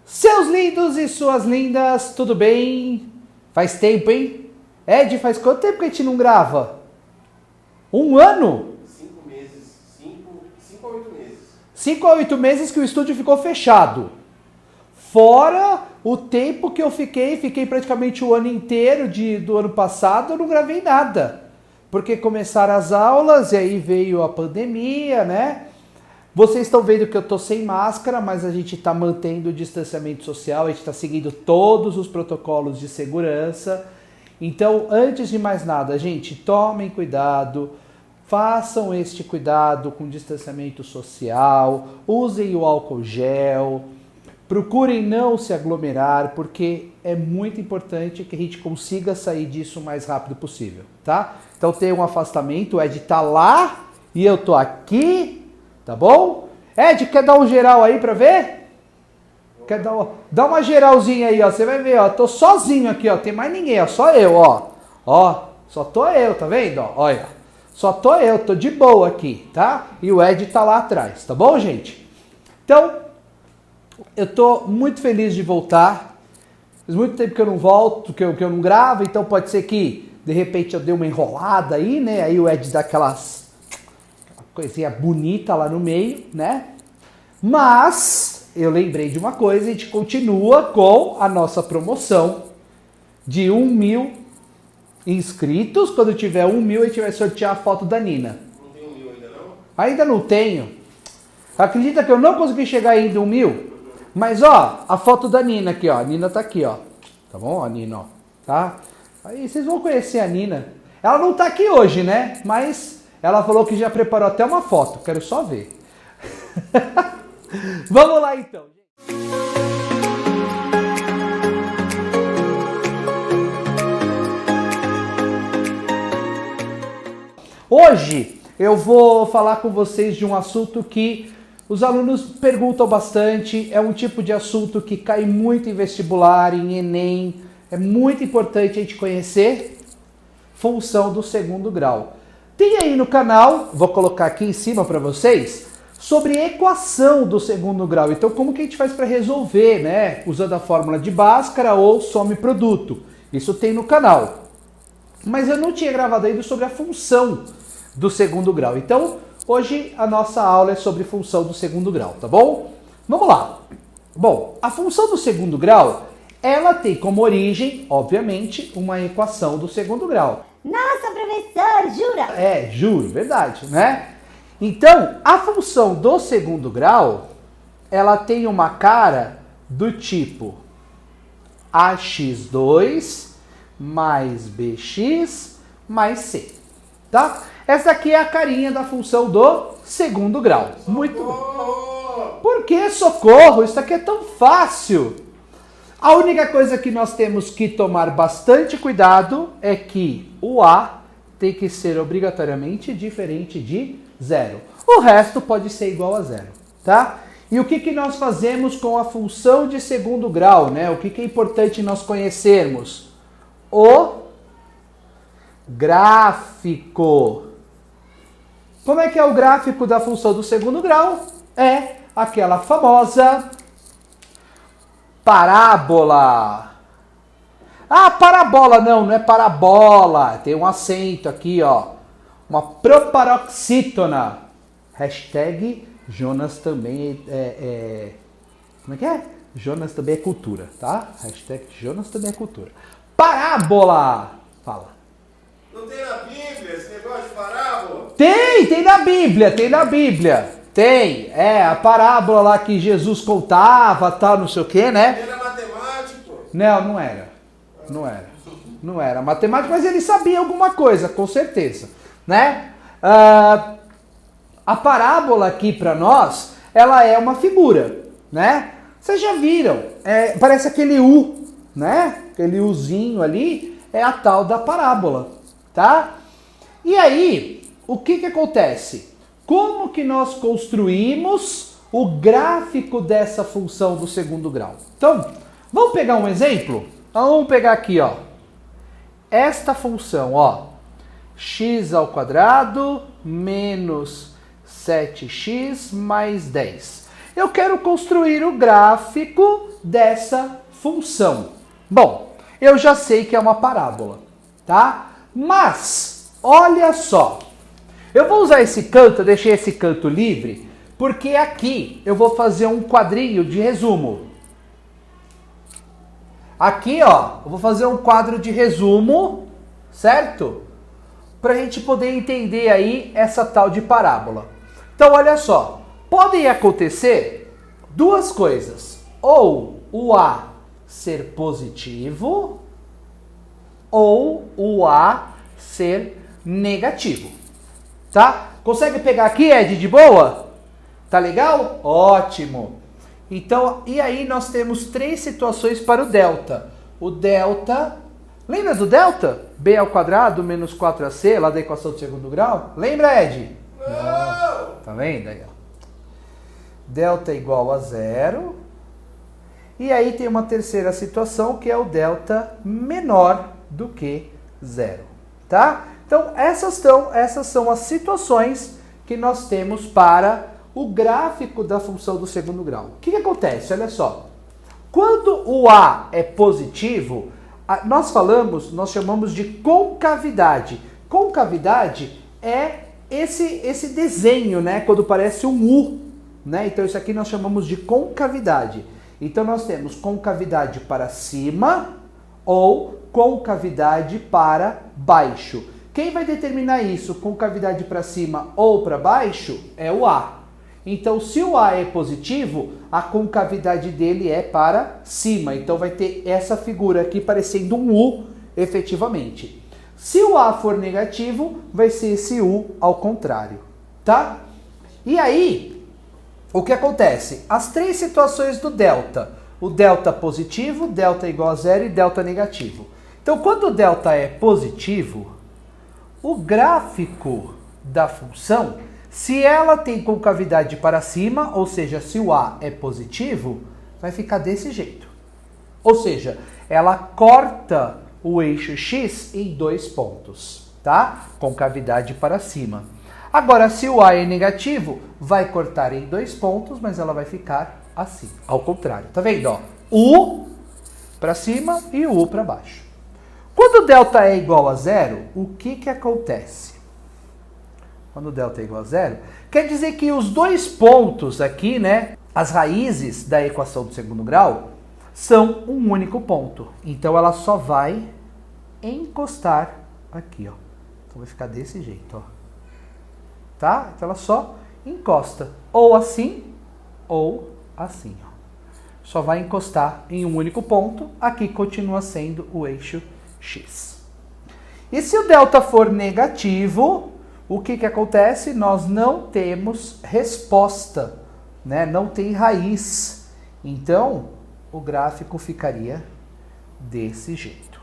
Seus lindos e suas lindas, tudo bem? Faz tempo, hein? Ed, faz quanto tempo que a gente não grava? Um ano? 5 meses. 5 a 8 meses. 5 a 8 meses que o estúdio ficou fechado. Fora o tempo que eu fiquei praticamente o ano inteiro do ano passado, eu não gravei nada. Porque começaram as aulas e aí veio a pandemia, né? Vocês estão vendo que eu tô sem máscara, mas a gente está mantendo o distanciamento social, a gente está seguindo todos os protocolos de segurança. Então, antes de mais nada, gente, tomem cuidado, façam este cuidado com distanciamento social, usem o álcool gel, procurem não se aglomerar, porque é muito importante que a gente consiga sair disso o mais rápido possível, tá? Então tem um afastamento, o Ed tá lá e eu tô aqui. Tá bom? Ed, quer dar um geral aí pra ver? Quer dá uma geralzinha aí, ó. Você vai ver, ó. Tô sozinho aqui, ó. Tem mais ninguém, ó. Só eu, ó. Ó, só tô eu, tá vendo? Ó, olha. Só tô eu, tô de boa aqui, tá? E o Ed tá lá atrás, tá bom, gente? Então, eu tô muito feliz de voltar. Faz muito tempo que eu não volto, que eu não gravo, então pode ser que, de repente, eu dei uma enrolada aí, né? Aí o Ed dá aquelas coisinha bonita lá no meio, né? Mas eu lembrei de uma coisa, a gente continua com a nossa promoção de 1.000 inscritos. Quando tiver 1.000, a gente vai sortear a foto da Nina. Não tem 1.000 ainda não? Ainda não tenho. Acredita que eu não consegui chegar ainda em 1.000? Mas ó, a foto da Nina aqui, ó. A Nina tá aqui, ó. Tá bom? A Nina, ó. Tá? Aí vocês vão conhecer a Nina. Ela não tá aqui hoje, né? Mas ela falou que já preparou até uma foto, quero só ver. Vamos lá então. Hoje eu vou falar com vocês de um assunto que os alunos perguntam bastante, é um tipo de assunto que cai muito em vestibular, em Enem, é muito importante a gente conhecer função do segundo grau. Tem aí no canal, vou colocar aqui em cima para vocês, sobre equação do segundo grau. Então, como que a gente faz para resolver, né? Usando a fórmula de Bhaskara ou some-produto. Isso tem no canal. Mas eu não tinha gravado ainda sobre a função do segundo grau. Então, hoje a nossa aula é sobre função do segundo grau, tá bom? Vamos lá. Bom, a função do segundo grau, ela tem como origem, obviamente, uma equação do segundo grau. Nossa, professor, jura? É, juro, verdade, né? Então, a função do segundo grau, ela tem uma cara do tipo ax2 mais bx mais c, tá? Essa aqui é a carinha da função do segundo grau. Muito bom. Por que socorro? Isso aqui é tão fácil. A única coisa que nós temos que tomar bastante cuidado é que o A tem que ser obrigatoriamente diferente de 0. O resto pode ser igual a 0, tá? E o que nós fazemos com a função de segundo grau, né? O que é importante nós conhecermos? O gráfico. Como é que é o gráfico da função do segundo grau? É aquela famosa parábola. Ah, parabola, não é parabola. Tem um acento aqui, ó. Uma proparoxítona. Hashtag Jonas também como é que é? Jonas também é cultura, tá? Hashtag Jonas também é cultura. Parábola. Fala. Não tem na Bíblia esse negócio de parábola? Tem na Bíblia. Tem, a parábola lá que Jesus contava, tal, não sei o que, né? Era matemático? Não era matemático, mas ele sabia alguma coisa, com certeza, né? A parábola aqui para nós, ela é uma figura, né? Vocês já viram, parece aquele U, né? Aquele Uzinho ali, é a tal da parábola, tá? E aí, o que acontece? Como que nós construímos o gráfico dessa função do segundo grau? Então, vamos pegar um exemplo? Vamos pegar aqui, ó. Esta função, ó. X ao quadrado menos 7x mais 10. Eu quero construir o gráfico dessa função? Bom, eu já sei que é uma parábola, tá? Mas, olha só, eu vou usar esse canto, eu deixei esse canto livre, porque aqui eu vou fazer um quadrinho de resumo. Aqui, ó, eu vou fazer um quadro de resumo, certo? Para a gente poder entender aí essa tal de parábola. Então, olha só, podem acontecer duas coisas. Ou o A ser positivo, ou o A ser negativo. Tá? Consegue pegar aqui, Ed, de boa? Tá legal? Ótimo! Então, e aí nós temos três situações para o delta. O delta, lembra do delta? B ao quadrado menos 4ac, lá da equação do segundo grau? Lembra, Ed? Não. Tá vendo aí, ó? Delta é igual a zero. E aí tem uma terceira situação que é o delta menor do que zero. Tá? Então, essas são as situações que nós temos para o gráfico da função do segundo grau. O que acontece? Olha só. Quando o A é positivo, nós chamamos de concavidade. Concavidade é esse desenho, né? Quando parece um U, né? Então isso aqui nós chamamos de concavidade. Então nós temos concavidade para cima ou concavidade para baixo. Quem vai determinar isso, concavidade para cima ou para baixo, é o A. Então, se o A é positivo, a concavidade dele é para cima. Então, vai ter essa figura aqui parecendo um U, efetivamente. Se o A for negativo, vai ser esse U ao contrário, tá? E aí, o que acontece? As três situações do delta. O delta positivo, delta igual a zero e delta negativo. Então, quando o delta é positivo, o gráfico da função, se ela tem concavidade para cima, ou seja, se o A é positivo, vai ficar desse jeito. Ou seja, ela corta o eixo X em 2 pontos, tá? Concavidade para cima. Agora, se o A é negativo, vai cortar em 2 pontos, mas ela vai ficar assim, ao contrário. Tá vendo, ó? U para cima e o U para baixo. Quando o delta é igual a zero, o que acontece? Quando o delta é igual a zero, quer dizer que os 2 pontos aqui, né, as raízes da equação do segundo grau, são um único ponto. Então ela só vai encostar aqui, ó. Então vai ficar desse jeito, ó. Tá? Então ela só encosta. Ou assim, ou assim, ó. Só vai encostar em um único ponto. Aqui continua sendo o eixo X. E se o delta for negativo, o que acontece? Nós não temos resposta, né? Não tem raiz. Então, o gráfico ficaria desse jeito,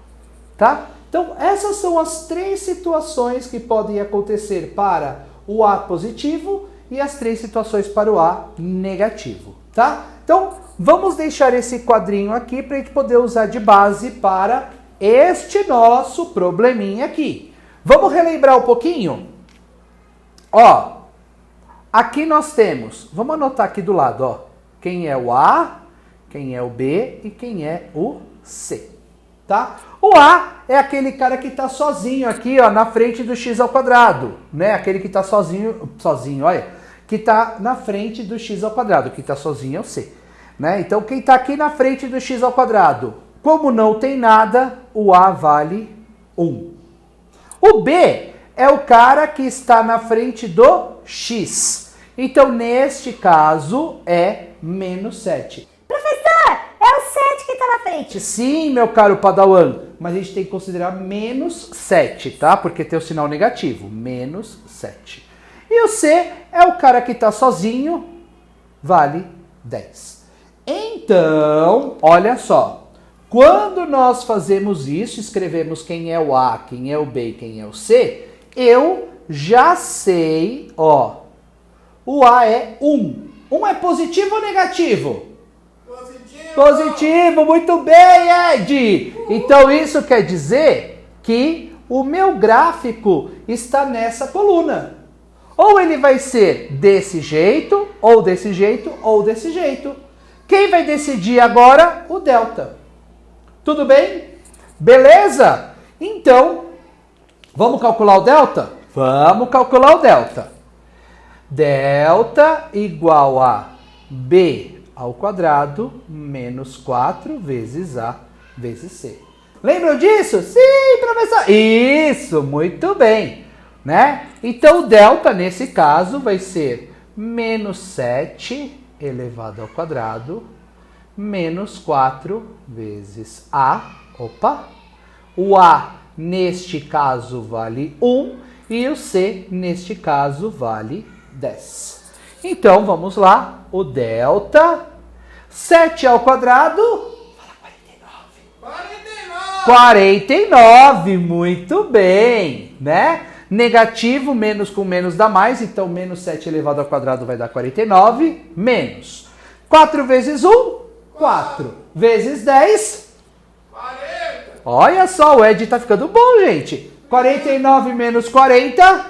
tá? Então, essas são as 3 situações que podem acontecer para o A positivo e as 3 situações para o A negativo, tá? Então, vamos deixar esse quadrinho aqui para a gente poder usar de base para este nosso probleminha aqui. Vamos relembrar um pouquinho? Ó, aqui nós temos, vamos anotar aqui do lado, ó, quem é o A, quem é o B e quem é o C, tá? O A é aquele cara que está sozinho aqui, ó, na frente do x ao quadrado, né? Aquele que está sozinho, olha, que está na frente do x ao quadrado, que está sozinho é o C, né? Então, quem está aqui na frente do x ao quadrado, como não tem nada, o A vale 1. O B é o cara que está na frente do x. Então, neste caso, é menos 7. Professor, é o 7 que está na frente. Sim, meu caro Padawan, mas a gente tem que considerar menos 7, tá? Porque tem o sinal negativo, menos 7. E o C é o cara que está sozinho, vale 10. Então, olha só, quando nós fazemos isso, escrevemos quem é o A, quem é o B e quem é o C, eu já sei, ó, o A é 1. 1 é positivo ou negativo? Positivo! Positivo, muito bem, Ed! Então isso quer dizer que o meu gráfico está nessa coluna. Ou ele vai ser desse jeito, ou desse jeito, ou desse jeito. Quem vai decidir agora? O delta. Tudo bem? Beleza? Então, vamos calcular o delta? Vamos calcular o delta. Delta igual a B ao quadrado menos 4 vezes A vezes C. Lembram disso? Sim, professor! Isso, muito bem. Né? Então, o delta, nesse caso, vai ser menos 7 elevado ao quadrado menos 4 vezes A. Opa! O A, neste caso, vale 1 e o C, neste caso, vale 10. Então, vamos lá. O delta, 7 ao quadrado, 49, muito bem, né? Negativo, menos com menos dá mais, então menos 7 elevado ao quadrado vai dar 49, menos 4 vezes 1, 4 vezes 10, 40. Olha só, o Ed tá ficando bom, gente. 49 menos 40,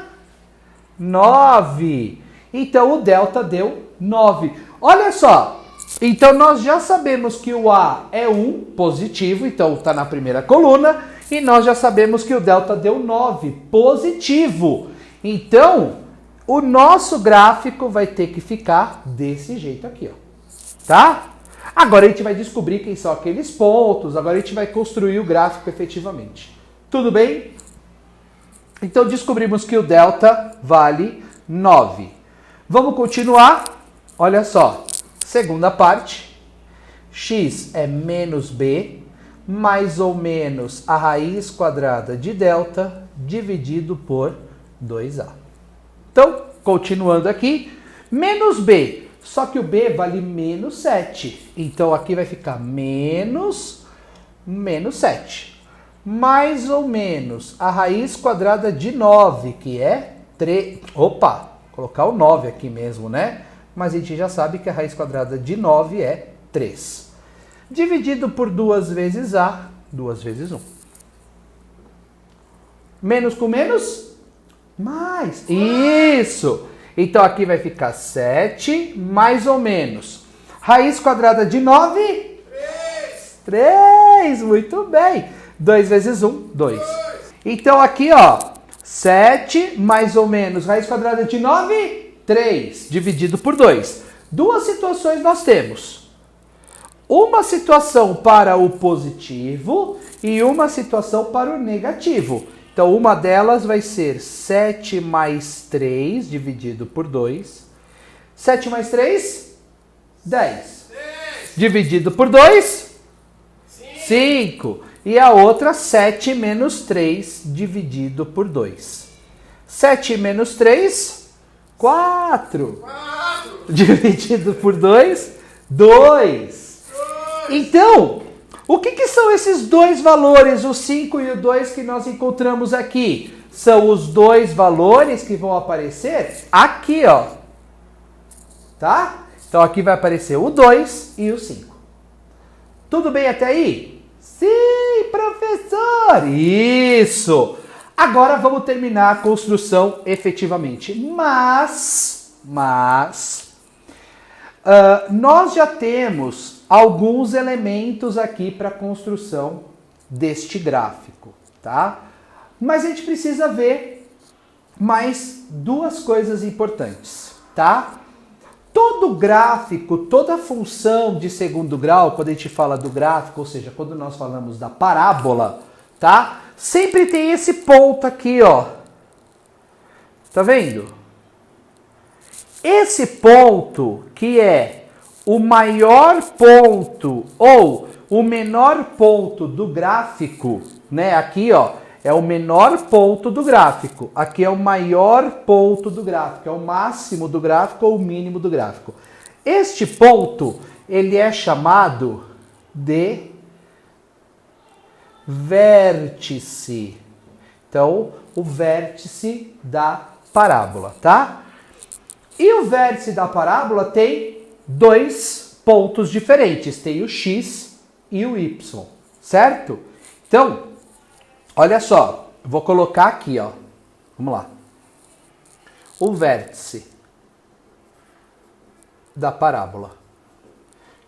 9. Então o delta deu 9. Olha só. Então nós já sabemos que o A é 1 positivo, então está na primeira coluna. E nós já sabemos que o delta deu 9 positivo. Então o nosso gráfico vai ter que ficar desse jeito aqui, ó. Tá? Agora a gente vai descobrir quem são aqueles pontos. Agora a gente vai construir o gráfico efetivamente. Tudo bem? Então descobrimos que o delta vale 9. Vamos continuar? Olha só. Segunda parte. X é menos B, mais ou menos a raiz quadrada de delta dividido por 2A. Então, continuando aqui. Menos B. Só que o B vale menos 7. Então aqui vai ficar menos 7. Mais ou menos a raiz quadrada de 9, que é 3. Opa, colocar o 9 aqui mesmo, né? Mas a gente já sabe que a raiz quadrada de 9 é 3. Dividido por 2 vezes A, 2 vezes 1. Menos com menos? Mais. Isso! Então aqui vai ficar 7, mais ou menos. Raiz quadrada de 9? 3. Muito bem. 2 vezes 1, 2. Então aqui, ó, 7 mais ou menos raiz quadrada de 9, 3, dividido por 2. Duas situações nós temos. Uma situação para o positivo e uma situação para o negativo. Então, uma delas vai ser 7 mais 3 dividido por 2. 7 mais 3? 10. Dividido por 2? 5. E a outra, 7 menos 3 dividido por 2. 7 menos 3? 4. Dividido por 2? 2. Então, o que são esses dois valores, o 5 e o 2 que nós encontramos aqui? São os dois valores que vão aparecer aqui, ó. Tá? Então aqui vai aparecer o 2 e o 5. Tudo bem até aí? Sim, professor! Isso! Agora vamos terminar a construção efetivamente. Mas nós já temos alguns elementos aqui para a construção deste gráfico, tá? Mas a gente precisa ver mais duas coisas importantes, tá? Todo gráfico, toda função de segundo grau, quando a gente fala do gráfico, ou seja, quando nós falamos da parábola, tá? Sempre tem esse ponto aqui, ó. Tá vendo? Esse ponto que é o maior ponto ou o menor ponto do gráfico, né? Aqui, ó, é o menor ponto do gráfico. Aqui é o maior ponto do gráfico, é o máximo do gráfico ou o mínimo do gráfico. Este ponto, ele é chamado de vértice. Então, o vértice da parábola, tá? E o vértice da parábola tem dois pontos diferentes. Tem o X e o Y, certo? Então, olha só. Vou colocar aqui, ó. Vamos lá. O vértice da parábola.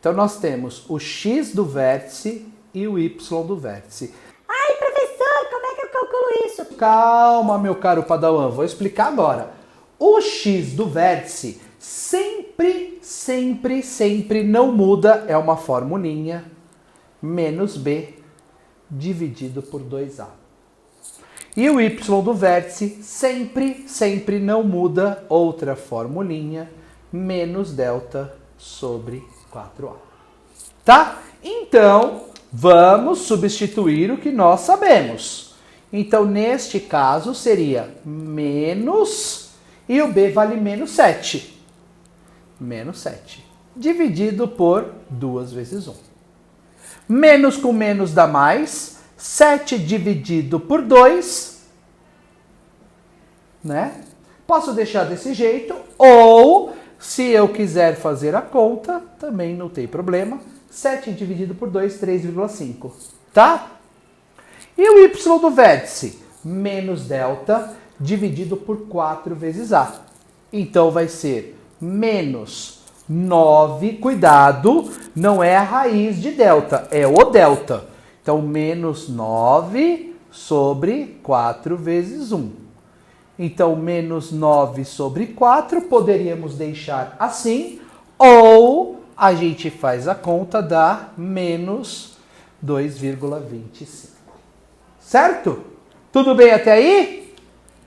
Então nós temos o x do vértice e o y do vértice. Ai, professor, como é que eu calculo isso? Calma, meu caro Padawan, vou explicar agora. O x do vértice sempre não muda, é uma formulinha, menos b dividido por 2a. E o y do vértice sempre não muda, outra formulinha, menos delta sobre 4a. Tá? Então, vamos substituir o que nós sabemos. Então, neste caso, seria menos, e o b vale menos 7. Menos 7. Dividido por 2 vezes 1. Menos com menos dá mais. 7 dividido por 2. Né? Posso deixar desse jeito. Ou, se eu quiser fazer a conta, também não tem problema. 7 dividido por 2, 3,5. Tá? E o y do vértice? Menos delta dividido por 4 vezes a. Então vai ser menos 9, cuidado, não é a raiz de delta, é o delta. Então, menos 9 sobre 4 vezes 1. Então, menos 9 sobre 4, poderíamos deixar assim, ou a gente faz a conta, dá menos 2,25. Certo? Tudo bem até aí?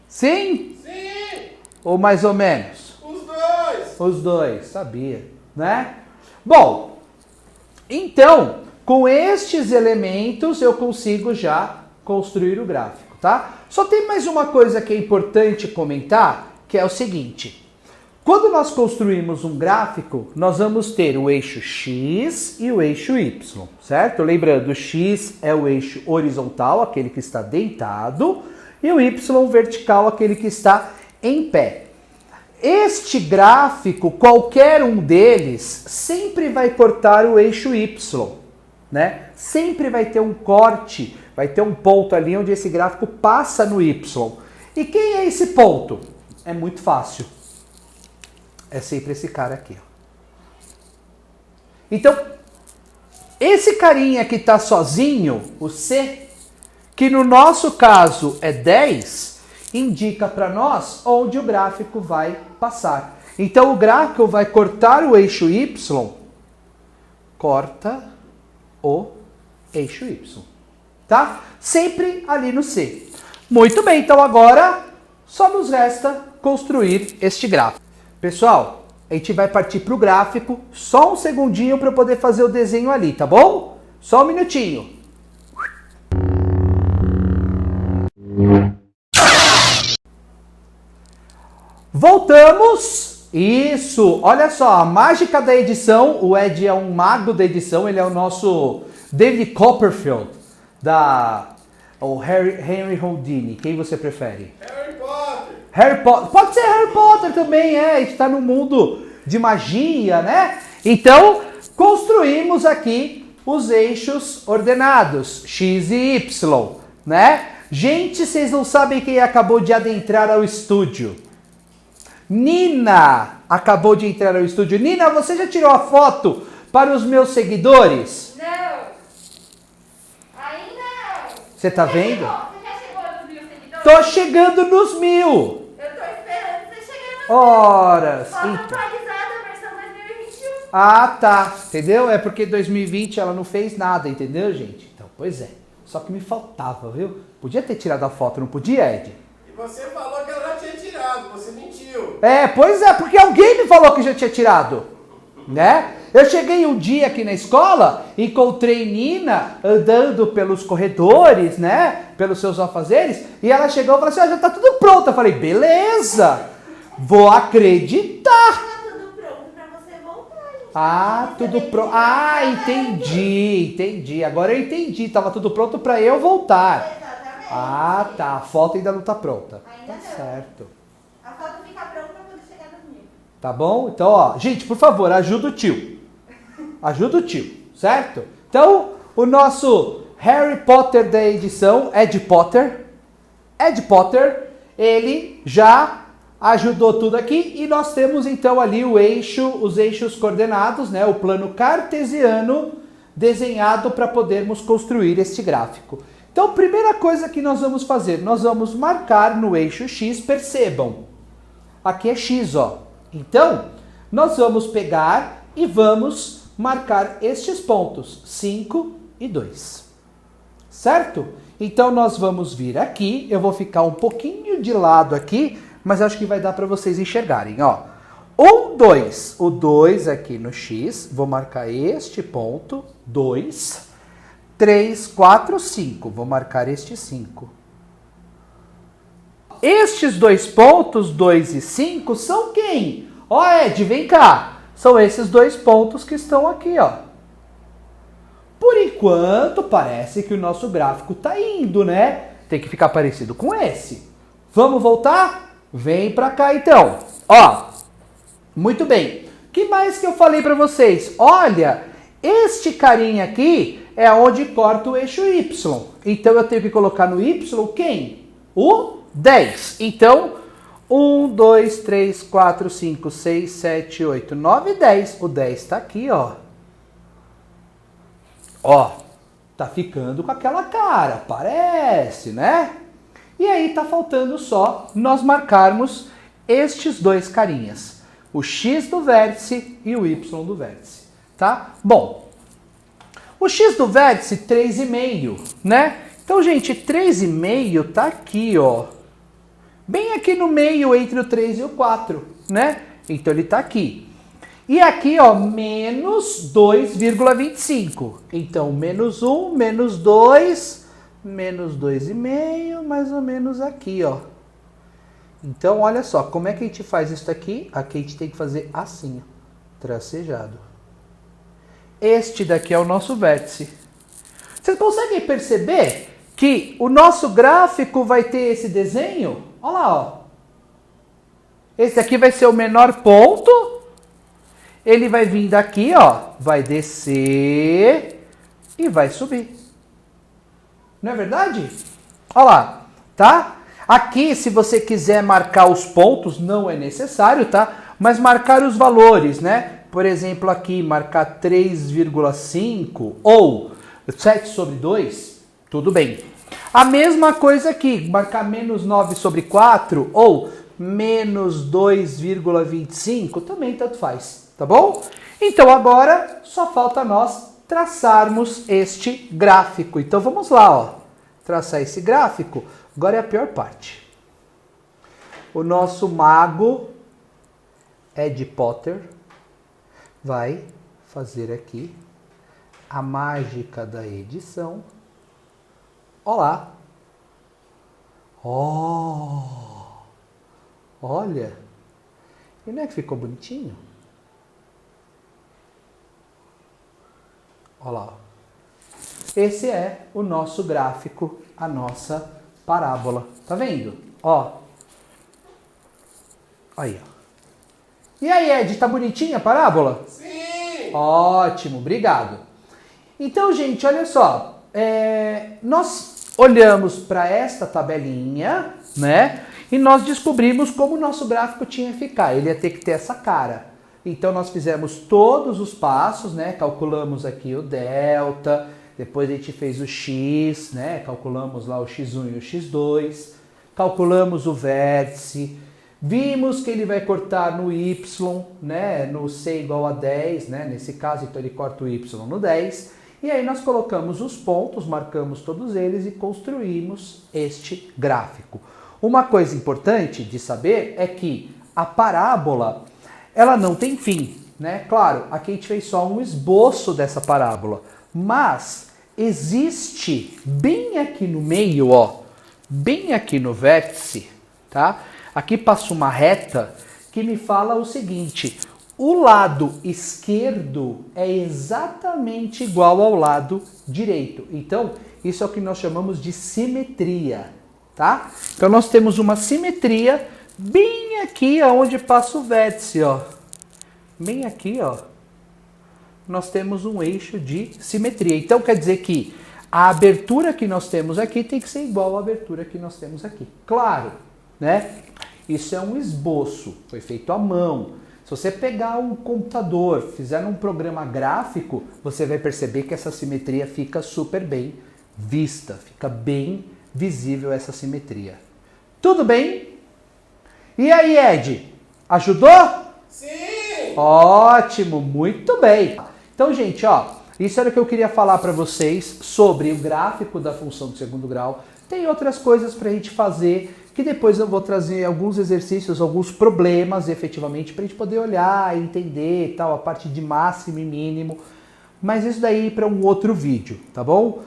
Sim? Sim! Ou mais ou menos? Os dois, sabia, né? Bom, então, com estes elementos eu consigo já construir o gráfico, tá? Só tem mais uma coisa que é importante comentar, que é o seguinte. Quando nós construímos um gráfico, nós vamos ter o eixo X e o eixo Y, certo? Lembrando, o X é o eixo horizontal, aquele que está deitado, e o Y vertical, aquele que está em pé. Este gráfico, qualquer um deles, sempre vai cortar o eixo Y, né? Sempre vai ter um corte, vai ter um ponto ali onde esse gráfico passa no Y. E quem é esse ponto? É muito fácil. É sempre esse cara aqui. Ó. Então, esse carinha que está sozinho, o C, que no nosso caso é 10, indica para nós onde o gráfico vai passar. Então, o gráfico vai cortar o eixo Y, corta o eixo Y. Tá? Sempre ali no C. Muito bem, então agora só nos resta construir este gráfico. Pessoal, a gente vai partir para o gráfico. Só um segundinho para eu poder fazer o desenho ali, tá bom? Só um minutinho. Voltamos! Isso! Olha só, a mágica da edição. O Ed é um mago da edição. Ele é o nosso David Copperfield, o Henry Houdini. Quem você prefere? Harry Potter! Harry Potter. Pode ser Harry Potter também, a gente está no mundo de magia, né? Então, construímos aqui os eixos ordenados, X e Y, né? Gente, vocês não sabem quem acabou de adentrar ao estúdio. Nina acabou de entrar ao estúdio. Nina, você já tirou a foto para os meus seguidores? Não. Aí não. Você tá vendo? Você já chegou nos 1.000 seguidores? Tô chegando nos 1000. Eu tô esperando você chegar nos 1.000. Horas. Foto Então. atualizada, versão 2021. Ah, tá. Entendeu? É porque 2020 ela não fez nada, entendeu, gente? Então, pois é. Só que me faltava, viu? Podia ter tirado a foto, não podia, Ed? E você falou que ela já tinha tirado, você mentiu. Pois é, porque alguém me falou que já tinha tirado, né? Eu cheguei um dia aqui na escola, encontrei Nina andando pelos corredores, né? Pelos seus afazeres, e ela chegou e falou assim, já tá tudo pronto. Eu falei, beleza, vou acreditar. Tá tudo pronto pra você voltar, gente. Ah, tudo pronto. Ah, entendi. Agora eu entendi, tava tudo pronto pra eu voltar. Exatamente. Ah, tá, a foto ainda não tá pronta. Ainda Tá não. certo. A foto fica pronta quando chegar nos 1.000. Tá bom? Então, ó, gente, por favor, ajuda o tio. Ajuda o tio, certo? Então, o nosso Harry Potter da edição, Ed Potter, ele já Ajudou tudo aqui e nós temos então ali o eixo, os eixos coordenados, né? O plano cartesiano desenhado para podermos construir este gráfico. Então, primeira coisa que nós vamos fazer, nós vamos marcar no eixo X, percebam, aqui é X, ó. Então, nós vamos pegar e vamos marcar estes pontos, 5 e 2, certo? Então, nós vamos vir aqui, eu vou ficar um pouquinho de lado aqui, mas acho que vai dar para vocês enxergarem, ó. 1, 2, o 2 aqui no X, vou marcar este ponto, 2, 3, 4, 5, vou marcar este 5. Estes dois pontos, 2 e 5, são quem? Ó, Ed, vem cá. São esses dois pontos que estão aqui, ó. Por enquanto, parece que o nosso gráfico está indo, né? Tem que ficar parecido com esse. Vamos voltar? Vem pra cá, então. Ó, muito bem. O que mais que eu falei para vocês? Olha, este carinha aqui é onde corta o eixo Y. Então, eu tenho que colocar no Y quem? O 10. Então, 1, 2, 3, 4, 5, 6, 7, 8, 9, 10. O 10 está aqui, ó. Ó, tá ficando com aquela cara, parece, né? E aí tá faltando só nós marcarmos estes dois carinhas. O X do vértice e o Y do vértice, tá? Bom, o X do vértice, 3,5, né? Então, gente, 3,5 tá aqui, ó. Bem aqui no meio, entre o 3 e o 4, né? Então, ele tá aqui. E aqui, ó, menos 2,25. Então, menos 1, menos 2, menos 2,5, mais ou menos aqui, ó. Então, olha só, como é que a gente faz isso aqui? Aqui a gente tem que fazer assim, ó, tracejado. Este daqui é o nosso vértice. Vocês conseguem perceber que o nosso gráfico vai ter esse desenho? Olha lá, ó. Esse aqui vai ser o menor ponto. Ele vai vir daqui, ó, vai descer e vai subir. Não é verdade? Olha lá, tá? Aqui, se você quiser marcar os pontos, não é necessário, tá? Mas marcar os valores, né? Por exemplo, aqui, marcar 3,5 ou 7 sobre 2, tudo bem. A mesma coisa aqui, marcar menos 9 sobre 4 ou menos 2,25, também tanto faz, tá bom? Então agora só falta nós traçarmos este gráfico. Então vamos lá, ó, traçar esse gráfico. Agora é a pior parte. O nosso mago Ed Potter vai fazer aqui a mágica da edição. Olá. Oh! Olha. E não é que ficou bonitinho? Olha lá. Esse é o nosso gráfico, a nossa parábola. Tá vendo? Ó. Aí, ó. E aí, Ed, tá bonitinha a parábola? Sim! Ótimo, obrigado. Então, gente, olha só. Nós olhamos para esta tabelinha, né? E nós descobrimos como o nosso gráfico tinha que ficar. Ele ia ter que ter essa cara. Então, nós fizemos todos os passos, né? Calculamos aqui o delta, depois a gente fez o x, né? Calculamos lá o x1 e o x2, calculamos o vértice, vimos que ele vai cortar no y, né? No c igual a 10, né? Nesse caso, então ele corta o y no 10. E aí nós colocamos os pontos, marcamos todos eles e construímos este gráfico. Uma coisa importante de saber é que a parábola, ela não tem fim, né? Claro, aqui a gente fez só um esboço dessa parábola, mas existe bem aqui no meio, ó, bem aqui no vértice, tá? Aqui passa uma reta que me fala o seguinte: o lado esquerdo é exatamente igual ao lado direito. Então, isso é o que nós chamamos de simetria, tá? Então, nós temos uma simetria bem aqui onde passa o vértice, ó. Bem aqui, ó. Nós temos um eixo de simetria. Então, quer dizer que a abertura que nós temos aqui tem que ser igual à abertura que nós temos aqui. Claro, né? Isso é um esboço, foi feito à mão. Se você pegar um computador, fizer um programa gráfico, você vai perceber que essa simetria fica super bem vista, fica bem visível essa simetria. Tudo bem? E aí, Ed? Ajudou? Sim! Ótimo, muito bem. Então, gente, ó, isso era o que eu queria falar para vocês sobre o gráfico da função do segundo grau. Tem outras coisas para a gente fazer, que depois eu vou trazer alguns exercícios, alguns problemas, efetivamente, para a gente poder olhar, entender e tal, a parte de máximo e mínimo. Mas isso daí para um outro vídeo, tá bom?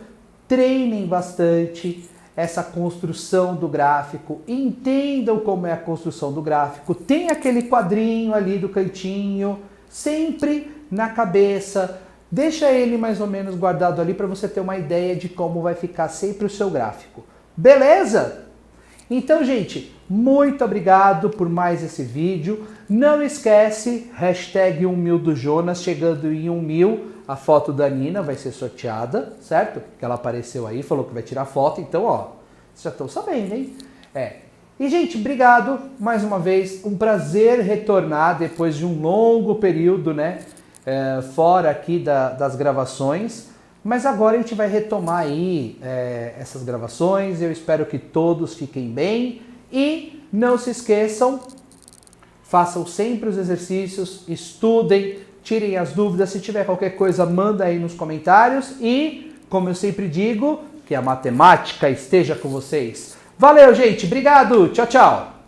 Treinem bastante essa construção do gráfico, entendam como é a construção do gráfico, tem aquele quadrinho ali do cantinho, sempre na cabeça, deixa ele mais ou menos guardado ali para você ter uma ideia de como vai ficar sempre o seu gráfico. Beleza? Então, gente, muito obrigado por mais esse vídeo. Não esquece, hashtag 1.000 do Jonas, chegando em 1.000, a foto da Nina vai ser sorteada, certo? Que ela apareceu aí, falou que vai tirar foto, então, ó, vocês já estão sabendo, hein? E, gente, obrigado mais uma vez, um prazer retornar depois de um longo período, né? Fora aqui das gravações. Mas agora a gente vai retomar aí essas gravações, eu espero que todos fiquem bem e não se esqueçam, façam sempre os exercícios, estudem, tirem as dúvidas, se tiver qualquer coisa manda aí nos comentários e, como eu sempre digo, que a matemática esteja com vocês. Valeu, gente, obrigado, tchau, tchau!